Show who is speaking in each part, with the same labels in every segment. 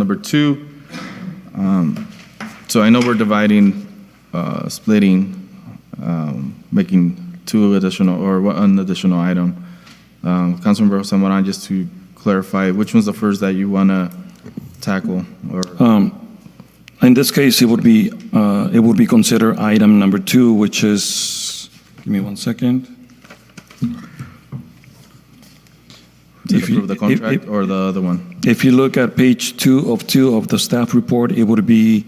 Speaker 1: number 2. So I know we're dividing, splitting, making 2 additional or 1 additional item. Councilmember Samaran, just to clarify, which one's the first that you want to tackle? Or
Speaker 2: In this case, it would be considered item number 2, which is, give me 1 second.
Speaker 1: to approve the contract or the other one?
Speaker 2: If you look at page 2 of the staff report, it would be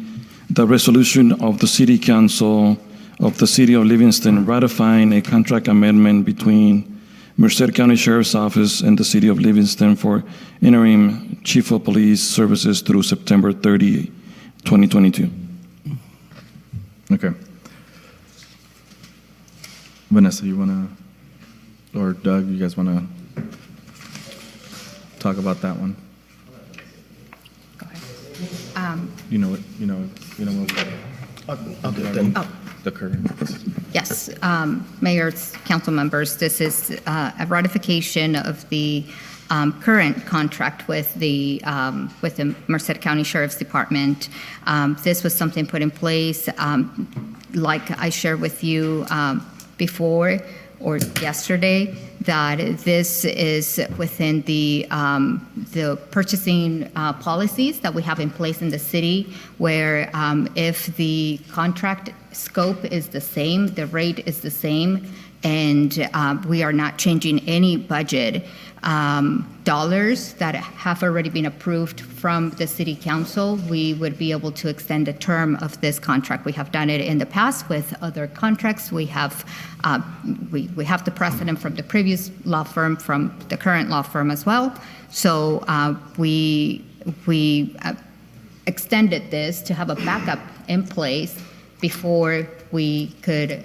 Speaker 2: the resolution of the City Council of the City of Livingston ratifying a contract amendment between Merced County Sheriff's Office and the City of Livingston for Interim Chief of Police Services through September 30, 2022.
Speaker 1: Okay. Vanessa, you want to, or Doug, you guys want to talk about that one?
Speaker 3: Go ahead.
Speaker 1: You know what?
Speaker 4: I'll do it then.
Speaker 1: The current.
Speaker 3: Yes, Mayor's council members, this is a ratification of the current contract with the Merced County Sheriff's Department. This was something put in place, like I shared with you before or yesterday, that this is within the purchasing policies that we have in place in the city, where if the contract scope is the same, the rate is the same, and we are not changing any budget dollars that have already been approved from the City Council, we would be able to extend the term of this contract. We have done it in the past with other contracts. We have the precedent from the previous law firm, from the current law firm as well. So we extended this to have a backup in place before we could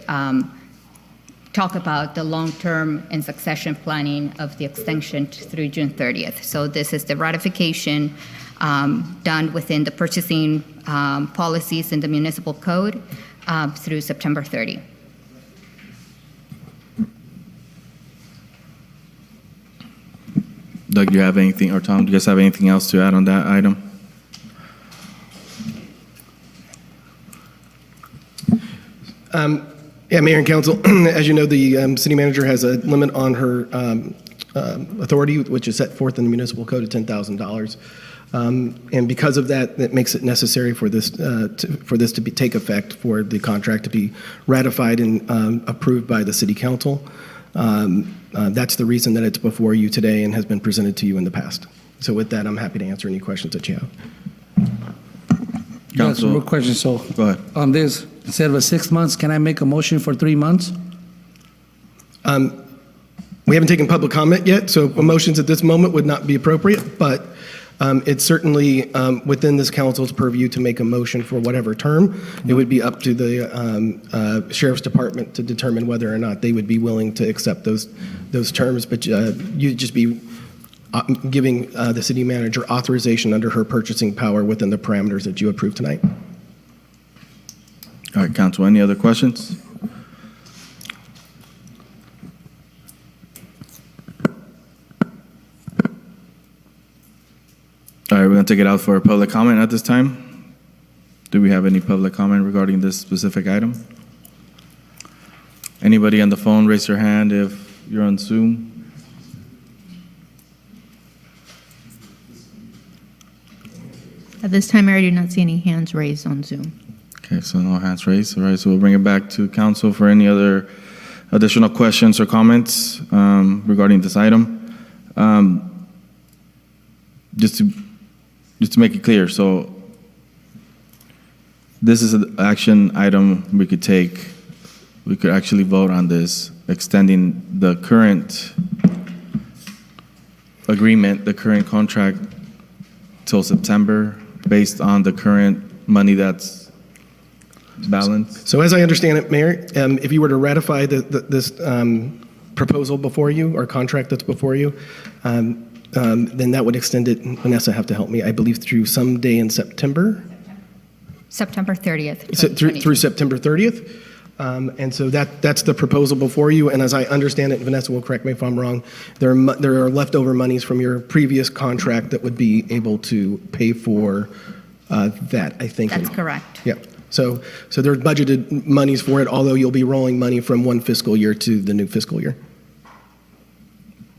Speaker 3: talk about the long-term and succession planning of the extension through June 30th. So this is the ratification done within the purchasing policies in the municipal code through September 30.
Speaker 1: Doug, do you have anything, or Tom, do you guys have anything else to add on that item?
Speaker 4: Yeah, Mayor and Council, as you know, the city manager has a limit on her authority, which is set forth in the municipal code of $10,000. And because of that, that makes it necessary for this to take effect, for the contract to be ratified and approved by the City Council. That's the reason that it's before you today and has been presented to you in the past. So with that, I'm happy to answer any questions that you have.
Speaker 5: Yes, more questions. So
Speaker 1: Go ahead.
Speaker 5: on this, instead of 6 months, can I make a motion for 3 months?
Speaker 4: We haven't taken public comment yet, so motions at this moment would not be appropriate, but it's certainly within this council's purview to make a motion for whatever term. It would be up to the Sheriff's Department to determine whether or not they would be willing to accept those terms, but you'd just be giving the city manager authorization under her purchasing power within the parameters that you approve tonight.
Speaker 1: All right, Council, any other questions? All right, we're going to take it out for public comment at this time. Do we have any public comment regarding this specific item? Anybody on the phone, raise your hand if you're on Zoom.
Speaker 6: At this time, I do not see any hands raised on Zoom.
Speaker 1: Okay, so no hands raised. All right, so we'll bring it back to council for any other additional questions or comments regarding this item. Just to make it clear, so this is an action item we could take. We could actually vote on this, extending the current agreement, the current contract till September, based on the current money that's balanced.
Speaker 4: So as I understand it, Mayor, if you were to ratify this proposal before you, or contract that's before you, then that would extend it, Vanessa have to help me, I believe through some day in September?
Speaker 3: September 30th.
Speaker 4: Through September 30th? And so that's the proposal before you. And as I understand it, Vanessa will correct me if I'm wrong, there are leftover monies from your previous contract that would be able to pay for that, I think.
Speaker 3: That's correct.
Speaker 4: Yeah. So there's budgeted monies for it, although you'll be rolling money from one fiscal year to the new fiscal year.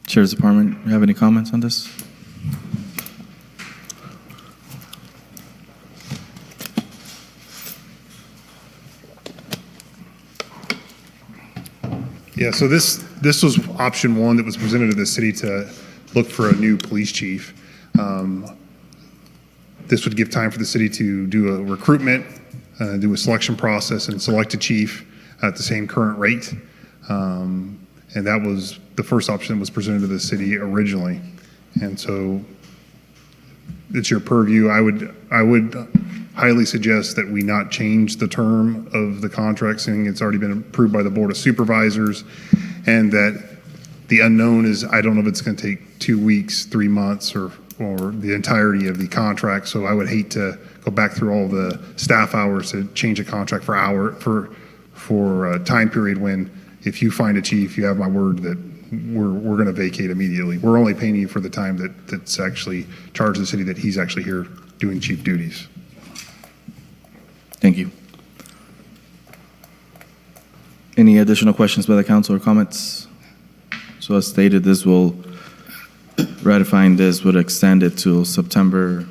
Speaker 1: Sheriff's Department, you have any comments on this?
Speaker 7: Yeah, so this was option one that was presented to the city to look for a new police chief. This would give time for the city to do a recruitment, do a selection process, and select a chief at the same current rate. And that was the first option that was presented to the city originally. And so it's your purview. I would highly suggest that we not change the term of the contract, seeing it's already been approved by the Board of Supervisors, and that the unknown is, I don't know if it's going to take 2 weeks, 3 months, or the entirety of the contract. So I would hate to go back through all the staff hours to change a contract for a time period when, if you find a chief, you have my word that we're going to vacate immediately. We're only paying you for the time that's actually charged the city that he's actually here doing chief duties.
Speaker 1: Thank you. Any additional questions by the council or comments? So as stated, this will, ratifying this would extend it to September,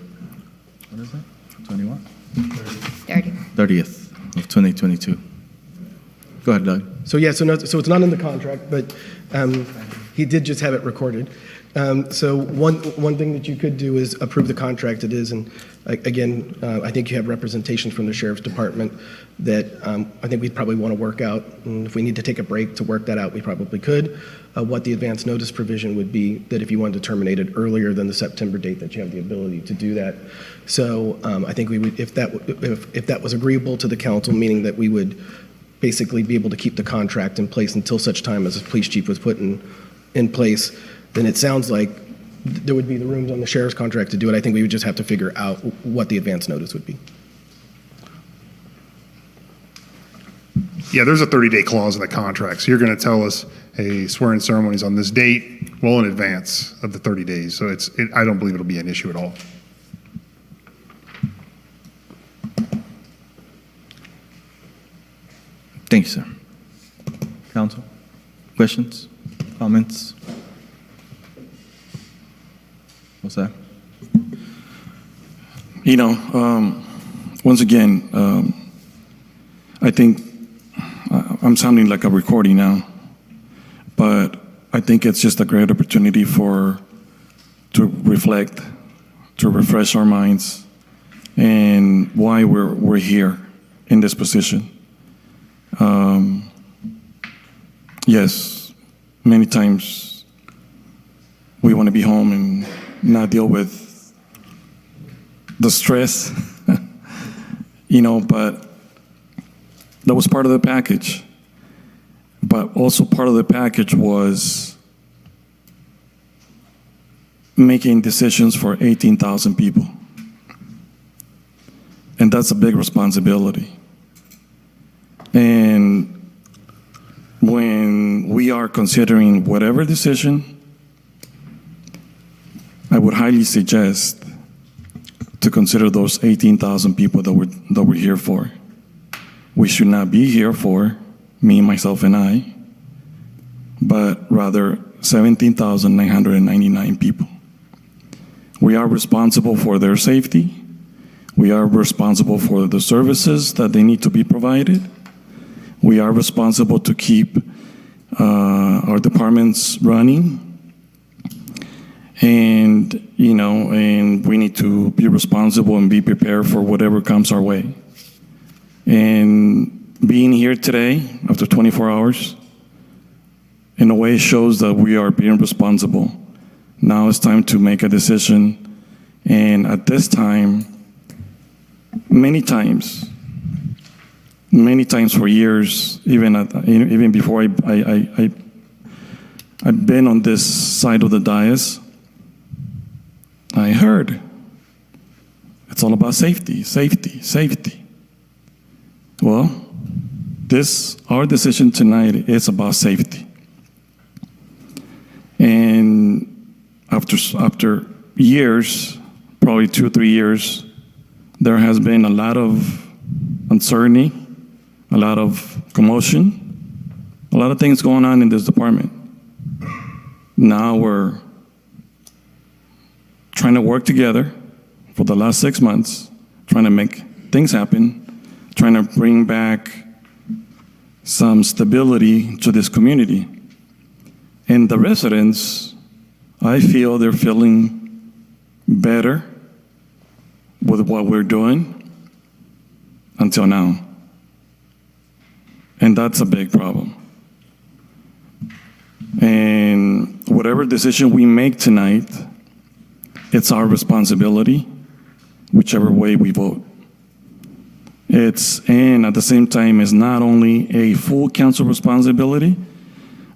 Speaker 1: what is it, 21? 30th of 2022. Go ahead, Doug.
Speaker 4: So yeah, so it's not in the contract, but he did just have it recorded. So one thing that you could do is approve the contract. It is, and again, I think you have representation from the Sheriff's Department that I think we'd probably want to work out. And if we need to take a break to work that out, we probably could. What the advance notice provision would be, that if you wanted to terminate it earlier than the September date, that you have the ability to do that. So I think we would, if that was agreeable to the council, meaning that we would basically be able to keep the contract in place until such time as the police chief was put in place, then it sounds like there would be the rooms on the sheriff's contract to do it. I think we would just have to figure out what the advance notice would be.
Speaker 7: Yeah, there's a 30-day clause in the contract. So you're going to tell us, hey, swearing ceremonies on this date, well in advance of the 30 days. So I don't believe it'll be an issue at all.
Speaker 1: Thank you, sir. Council, questions, comments? What's that?
Speaker 2: You know, once again, I think I'm sounding like a recording now, but I think it's just a great opportunity to reflect, to refresh our minds, and why we're here in this position. Yes, many times we want to be home and not deal with the stress, you know, but that was part of the package. But also part of the package was making decisions for 18,000 people. And that's a big responsibility. And when we are considering whatever decision, I would highly suggest to consider those 18,000 people that we're here for. We should not be here for me, myself, and I, but rather 17,999 people. We are responsible for their safety. We are responsible for the services that they need to be provided. We are responsible to keep our departments running. And, you know, and we need to be responsible and be prepared for whatever comes our way. And being here today, after 24 hours, in a way shows that we are being responsible. Now it's time to make a decision. And at this time, many times for years, even before I've been on this side of the dais, I heard it's all about safety, safety, safety. Well, our decision tonight is about safety. And after years, probably 2 or 3 years, there has been a lot of uncertainty, a lot of commotion, a lot of things going on in this department. Now we're trying to work together for the last 6 months, trying to make things happen, trying to bring back some stability to this community. And the residents, I feel they're feeling better with what we're doing until now. And that's a big problem. And whatever decision we make tonight, it's our responsibility, whichever way we vote. And at the same time, it's not only a full council responsibility,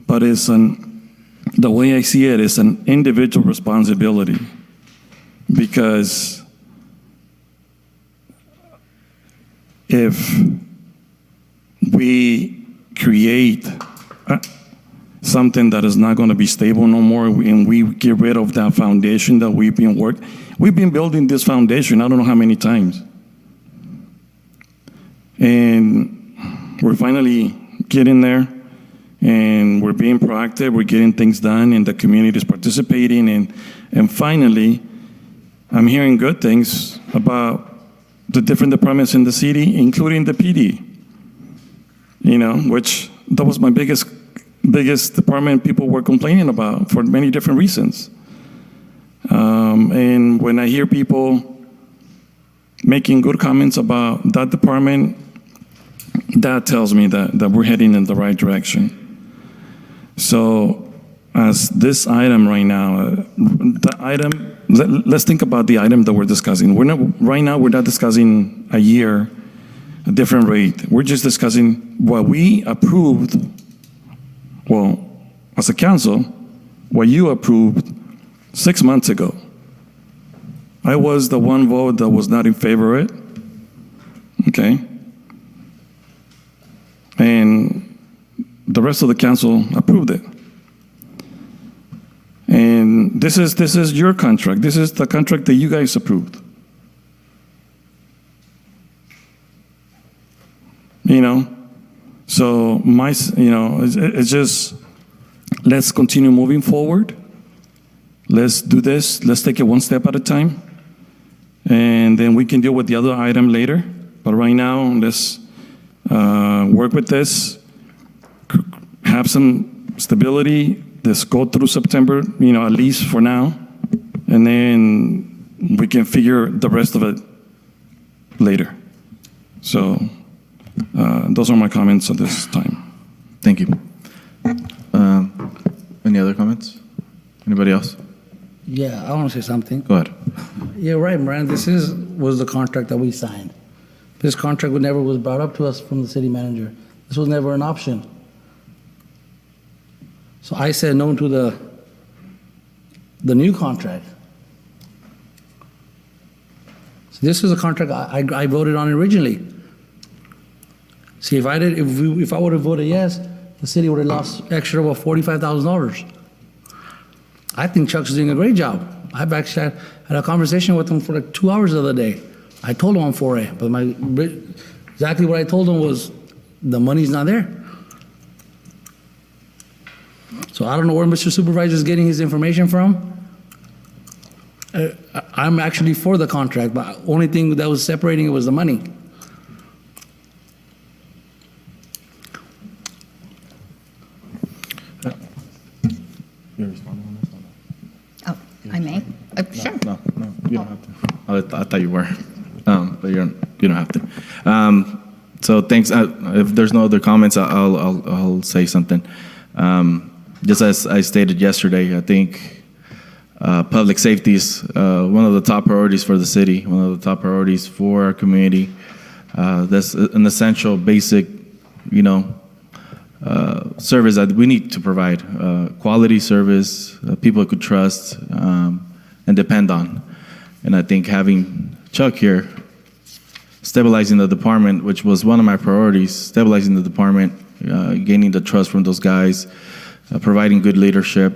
Speaker 2: but the way I see it is an individual responsibility. Because if we create something that is not going to be stable no more, and we get rid of that foundation that we've been building this foundation, I don't know how many times. And we're finally getting there, and we're being proactive, we're getting things done, and the community is participating, and finally, I'm hearing good things about the different departments in the city, including the PD, which that was my biggest department people were complaining about for many different reasons. And when I hear people making good comments about that department, that tells me that we're heading in the right direction. So as this item right now, let's think about the item that we're discussing. Right now, we're not discussing a year, a different rate. We're just discussing what we approved, well, as a council, what you approved 6 months ago. I was the one vote that was not in favor of it, okay? And the rest of the council approved it. And this is your contract. This is the contract that you guys approved. So it's just, let's continue moving forward. Let's do this. Let's take it one step at a time. And then we can deal with the other item later. But right now, let's work with this, have some stability. Let's go through September, at least for now. And then we can figure the rest of it later. So those are my comments at this time.
Speaker 1: Thank you. Any other comments? Anybody else?
Speaker 5: Yeah, I want to say something.
Speaker 1: Go ahead.
Speaker 5: You're right, Moran. This was the contract that we signed. This contract never was brought up to us from the city manager. This was never an option. So I said no to the new contract. So this is a contract I voted on originally. See, if I would have voted yes, the city would have lost extra about $45,000. I think Chuck's doing a great job. I've actually had a conversation with him for like 2 hours the other day. I told him I'm for it, but exactly what I told him was the money's not there. So I don't know where Mr. Supervisor is getting his information from. I'm actually for the contract, but the only thing that was separating it was the money.
Speaker 3: Oh, I may? Sure.
Speaker 1: No, you don't have to. I thought you were, but you don't have to. So thanks. If there's no other comments, I'll say something. Just as I stated yesterday, I think public safety is one of the top priorities for the city, one of the top priorities for our community. That's an essential, basic, service that we need to provide. Quality service, people could trust and depend on. And I think having Chuck here stabilizing the department, which was one of my priorities, stabilizing the department, gaining the trust from those guys, providing good leadership.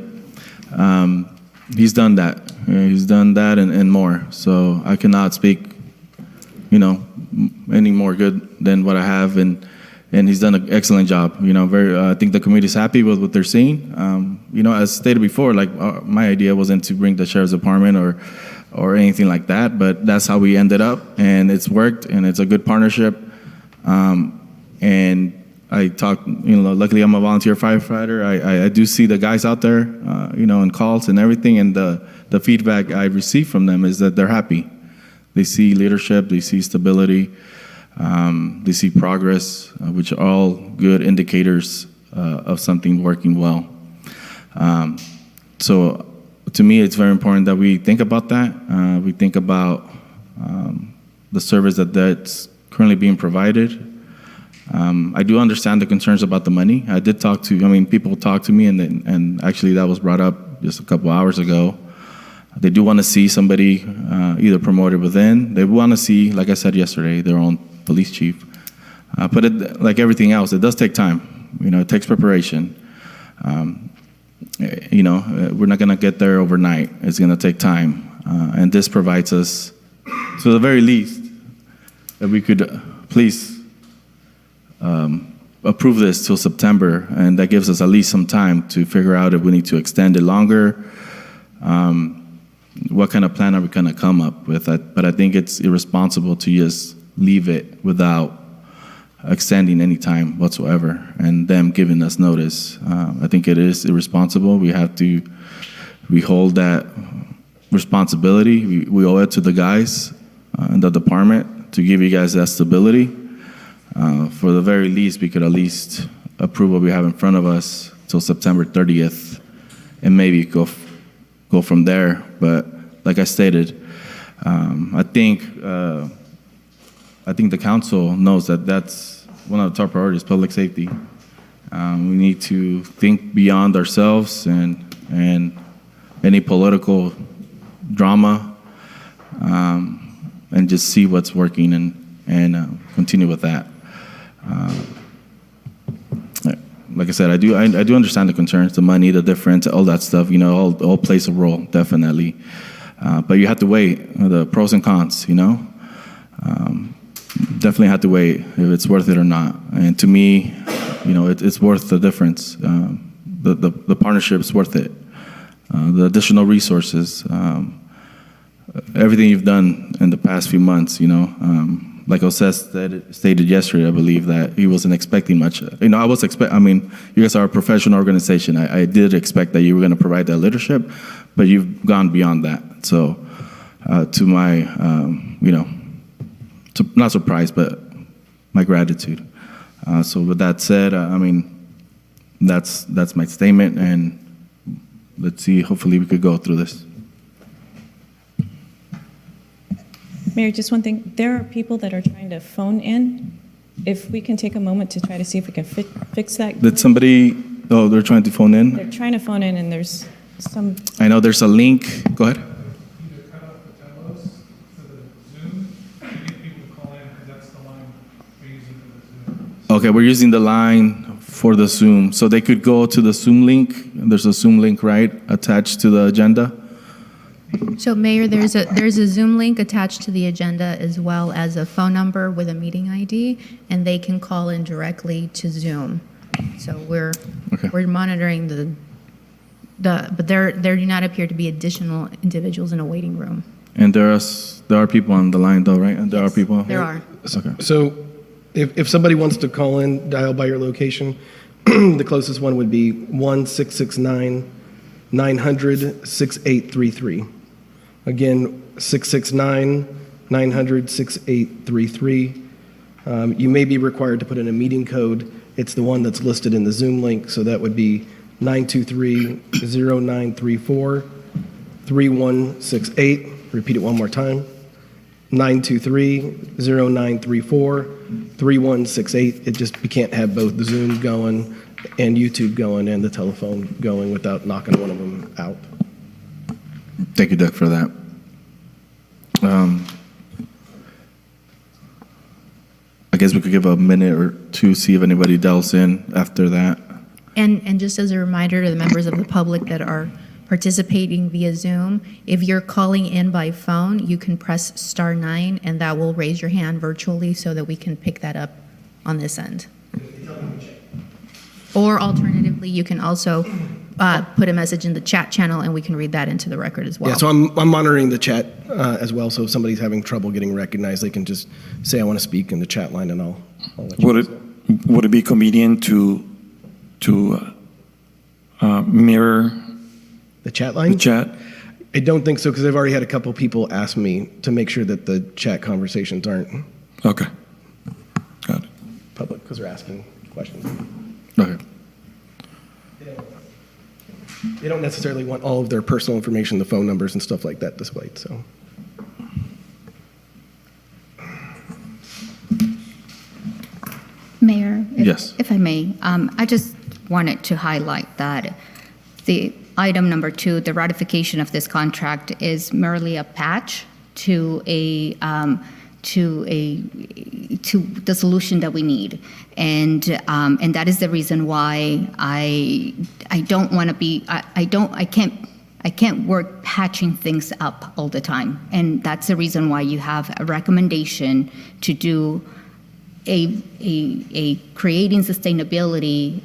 Speaker 1: He's done that. He's done that and more. So I cannot speak, any more good than what I have, and he's done an excellent job. I think the community's happy with what they're seeing. As stated before, my idea wasn't to bring the sheriff's department or anything like that, but that's how we ended up, and it's worked, and it's a good partnership. And I talk, luckily I'm a volunteer firefighter. I do see the guys out there, in calls and everything, and the feedback I receive from them is that they're happy. They see leadership, they see stability, they see progress, which are all good indicators of something working well. So to me, it's very important that we think about that. We think about the service that's currently being provided. I do understand the concerns about the money. I did people talk to me, and actually that was brought up just a couple hours ago. They do want to see somebody either promoted within. They want to see, like I said yesterday, their own police chief. But like everything else, it does take time. It takes preparation. We're not going to get there overnight. It's going to take time. And this provides us, to the very least, that we could please approve this till September, and that gives us at least some time to figure out if we need to extend it longer. What kind of plan are we going to come up with? But I think it's irresponsible to just leave it without extending any time whatsoever and them giving us notice. I think it is irresponsible. We hold that responsibility. We owe it to the guys in the department to give you guys that stability. For the very least, we could at least approve what we have in front of us till September 30th and maybe go from there. But like I stated, I think the council knows that that's one of the top priorities, public safety. We need to think beyond ourselves and any political drama, and just see what's working and continue with that. Like I said, I do understand the concerns, the money, the difference, all that stuff. All plays a role, definitely. But you have to weigh the pros and cons. Definitely have to weigh if it's worth it or not. And to me, it's worth the difference. The partnership's worth it. The additional resources, everything you've done in the past few months. Like Jose stated yesterday, I believe that he wasn't expecting much. You guys are a professional organization. I did expect that you were going to provide that leadership, but you've gone beyond that. So, to my, not surprised, but my gratitude. So with that said, that's my statement, and let's see. Hopefully, we could go through this.
Speaker 8: Mayor, just one thing. There are people that are trying to phone in. If we can take a moment to try to see if we can fix that.
Speaker 1: Did somebody, they're trying to phone in?
Speaker 8: They're trying to phone in, and there's some.
Speaker 1: I know there's a link. Go ahead.
Speaker 9: Either cut off the telos to the Zoom to get people to call in, because that's the line we're using for the Zoom.
Speaker 1: Okay, we're using the line for the Zoom. So they could go to the Zoom link. There's a Zoom link, right, attached to the agenda?
Speaker 6: So Mayor, there's a Zoom link attached to the agenda as well as a phone number with a meeting ID, and they can call in directly to Zoom. So we're monitoring but there do not appear to be additional individuals in a waiting room.
Speaker 1: And there are people on the line though, right? And there are people?
Speaker 6: There are.
Speaker 1: Okay.
Speaker 4: So if somebody wants to call in, dial by your location, the closest one would be 1-669-900-6833. Again, 669-900-6833. You may be required to put in a meeting code. It's the one that's listed in the Zoom link, so that would be 923-0934-3168. Repeat it one more time. 923-0934-3168. You can't have both the Zoom going and YouTube going and the telephone going without knocking one of them out.
Speaker 1: Thank you, Doug, for that. I guess we could give a minute or two, see if anybody dials in after that.
Speaker 6: And just as a reminder to the members of the public that are participating via Zoom, if you're calling in by phone, you can press *9, and that will raise your hand virtually so that we can pick that up on this end. Or alternatively, you can also put a message in the chat channel, and we can read that into the record as well.
Speaker 4: Yeah, so I'm monitoring the chat as well, so if somebody's having trouble getting recognized, they can just say, I want to speak in the chat line, and I'll let you know.
Speaker 2: Would it be convenient to mirror
Speaker 4: The chat line?
Speaker 2: the chat?
Speaker 4: I don't think so, because I've already had a couple people ask me to make sure that the chat conversations aren't
Speaker 2: Okay. Got it.
Speaker 4: public, because they're asking questions.
Speaker 1: Okay.
Speaker 4: They don't necessarily want all of their personal information, the phone numbers and stuff like that displayed, so.
Speaker 3: Mayor?
Speaker 1: Yes.
Speaker 3: If I may, I just wanted to highlight that the item number 2, the ratification of this contract, is merely a patch to to the solution that we need, and that is the reason why I don't want to be I can't work patching things up all the time, and that's the reason why you have a recommendation to do a creating sustainability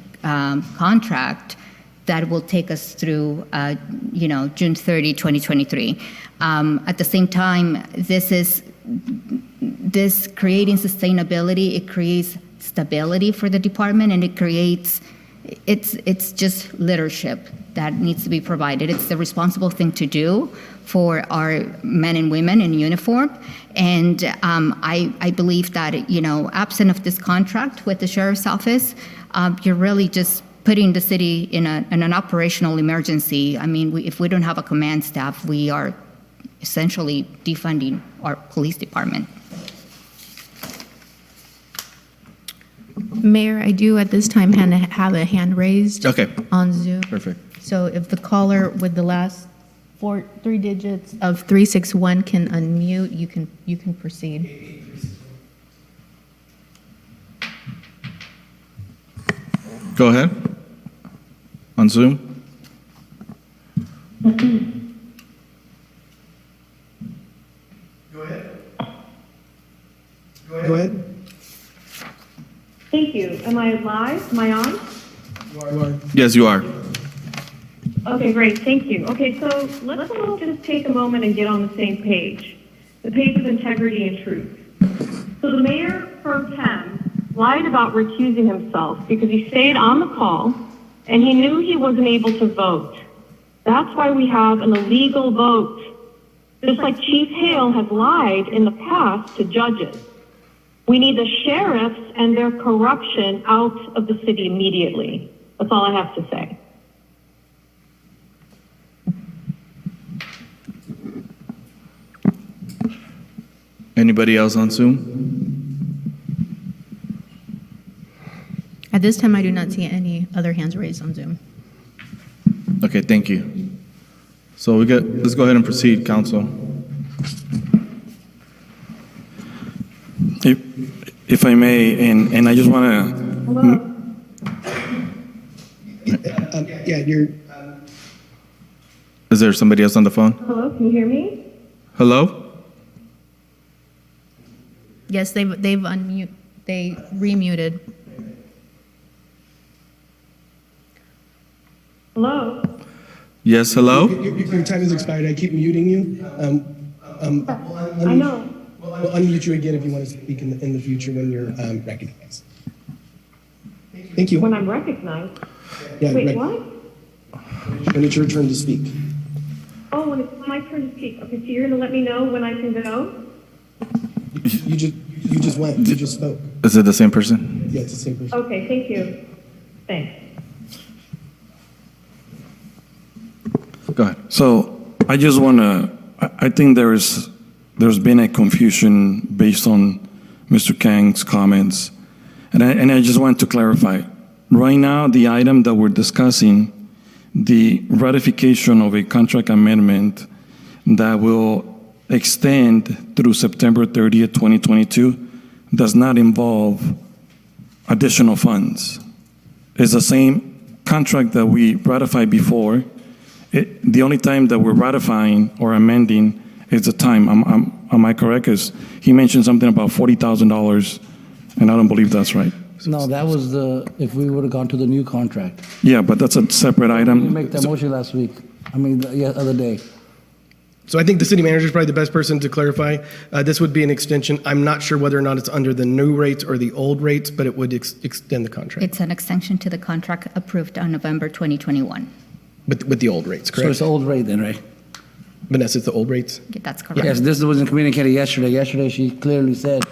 Speaker 3: contract that will take us through, June 30, 2023. At the same time, this creating sustainability, it creates stability for the department, and it's just leadership that needs to be provided. It's the responsible thing to do for our men and women in uniform. And I believe that, absent of this contract with the Sheriff's Office, you're really just putting the city in an operational emergency. I mean, if we don't have a command staff, we are essentially defunding our police department.
Speaker 6: Mayor, I do at this time have a hand raised
Speaker 1: Okay.
Speaker 6: on Zoom.
Speaker 1: Perfect.
Speaker 6: So if the caller with the last three digits of 361 can unmute, you can proceed.
Speaker 1: Go ahead. On Zoom.
Speaker 4: Go ahead.
Speaker 10: Thank you. Am I live? Am I on?
Speaker 4: You are.
Speaker 1: Yes, you are.
Speaker 10: Okay, great. Thank you. Okay, so let's all just take a moment and get on the same page. The page of integrity and truth. So the Mayor Pro Temp lied about recusing himself because he stayed on the call and he knew he wasn't able to vote. That's why we have an illegal vote. Just like Chief Hale has lied in the past to judges. We need the sheriffs and their corruption out of the city immediately. That's all I have to say.
Speaker 1: Anybody else on Zoom?
Speaker 6: At this time, I do not see any other hands raised on Zoom.
Speaker 1: Okay, thank you. So let's go ahead and proceed, council.
Speaker 2: If I may, and I just want to.
Speaker 10: Hello?
Speaker 4: Yeah, you're.
Speaker 1: Is there somebody else on the phone?
Speaker 10: Hello, can you hear me?
Speaker 1: Hello?
Speaker 6: Yes, they remuted.
Speaker 10: Hello?
Speaker 1: Yes, hello?
Speaker 4: Your time has expired. I keep muting you.
Speaker 10: I know.
Speaker 4: We'll unmute you again if you want to speak in the future when you're recognized. Thank you.
Speaker 10: When I'm recognized?
Speaker 4: Yeah,
Speaker 10: Wait, what?
Speaker 4: When it's your turn to speak.
Speaker 10: Oh, when it's my turn to speak. Okay, so you're going to let me know when I can go?
Speaker 4: You just went. You just spoke.
Speaker 1: Is it the same person?
Speaker 4: Yeah, it's the same person.
Speaker 10: Okay, thank you. Thanks.
Speaker 1: Go ahead.
Speaker 2: So I just want to. I think there's been a confusion based on Mr. Kang's comments, and I just want to clarify. Right now, the item that we're discussing, the ratification of a contract amendment that will extend through September 30th, 2022, does not involve additional funds. It's the same contract that we ratified before. The only time that we're ratifying or amending is the time. Am I correct? 'Cause he mentioned something about $40,000, and I don't believe that's right.
Speaker 5: No, that was if we would have gone to the new contract.
Speaker 2: Yeah, but that's a separate
Speaker 5: We
Speaker 2: item.
Speaker 5: made that motion last week, the other day.
Speaker 4: So I think the city manager is probably the best person to clarify. This would be an extension. I'm not sure whether or not it's under the new rates or the old rates, but it would extend the contract.
Speaker 3: It's an extension to the contract approved on November 2021.
Speaker 4: With the old rates,
Speaker 5: So
Speaker 4: correct?
Speaker 5: it's the old rate then, right?
Speaker 4: Vanessa, it's the old rates?
Speaker 3: Yeah, that's correct.
Speaker 5: Yes, this wasn't communicated yesterday. Yesterday, she clearly said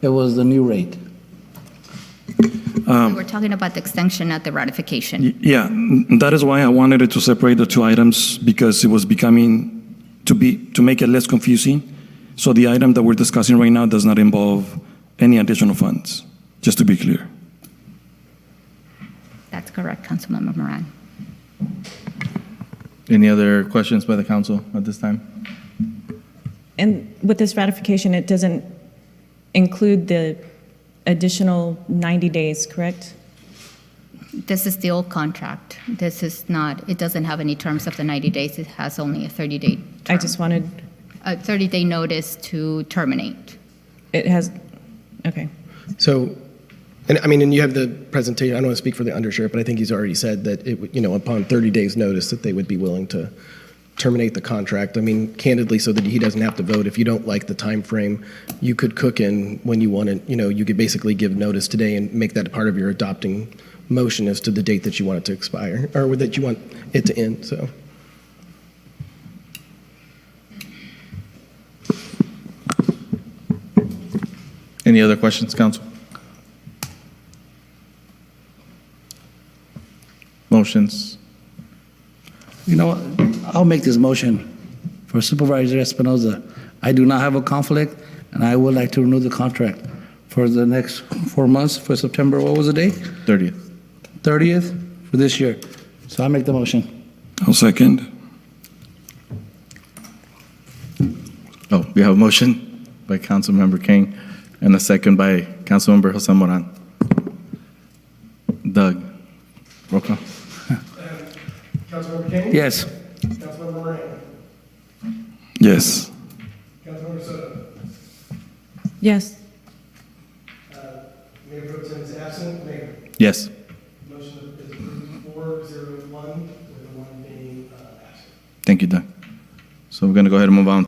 Speaker 5: it was the new rate.
Speaker 3: We're talking about the extension at the ratification.
Speaker 2: Yeah, that is why I wanted it to separate the two items, because it was becoming to make it less confusing. So the item that we're discussing right now does not involve any additional funds, just to be clear.
Speaker 3: That's correct, Councilmember Moran.
Speaker 1: Any other questions by the council at this time?
Speaker 8: And with this ratification, it doesn't include the additional 90 days, correct?
Speaker 3: This is the old contract. This is not, it doesn't have any terms of the 90 days. It has only a 30-day term.
Speaker 8: I just wanted,
Speaker 3: A 30-day notice to terminate.
Speaker 8: it has, okay.
Speaker 4: So, and you have the presentation. I don't want to speak for the undersheriff, but I think he's already said that it, upon 30 days notice that they would be willing to terminate the contract. I mean, candidly, so that he doesn't have to vote. If you don't like the time frame, you could cook in when you want it. You could basically give notice today and make that part of your adopting motion as to the date that you want it to expire or that you want it to end. So.
Speaker 1: Any other questions, council? Motions?
Speaker 5: You know what? I'll make this motion for Supervisor Espinoza. I do not have a conflict, and I would like to renew the contract for the next 4 months for September, what was the date?
Speaker 1: 30th.
Speaker 5: 30th for this year. So I make the motion.
Speaker 2: I'll second.
Speaker 1: Oh, we have a motion by Councilmember King and a second by Councilmember Jose Moran. Doug, roll call.
Speaker 4: Councilmember King?
Speaker 5: Yes.
Speaker 4: Councilmember Moran?
Speaker 2: Yes.
Speaker 4: Councilmember Soto?
Speaker 8: Yes.
Speaker 4: Mayor Pro Temp is absent. Mayor?
Speaker 1: Yes.
Speaker 4: Motion is approved 401, with the one being absent.
Speaker 1: Thank you, Doug. So we're going to go ahead and move on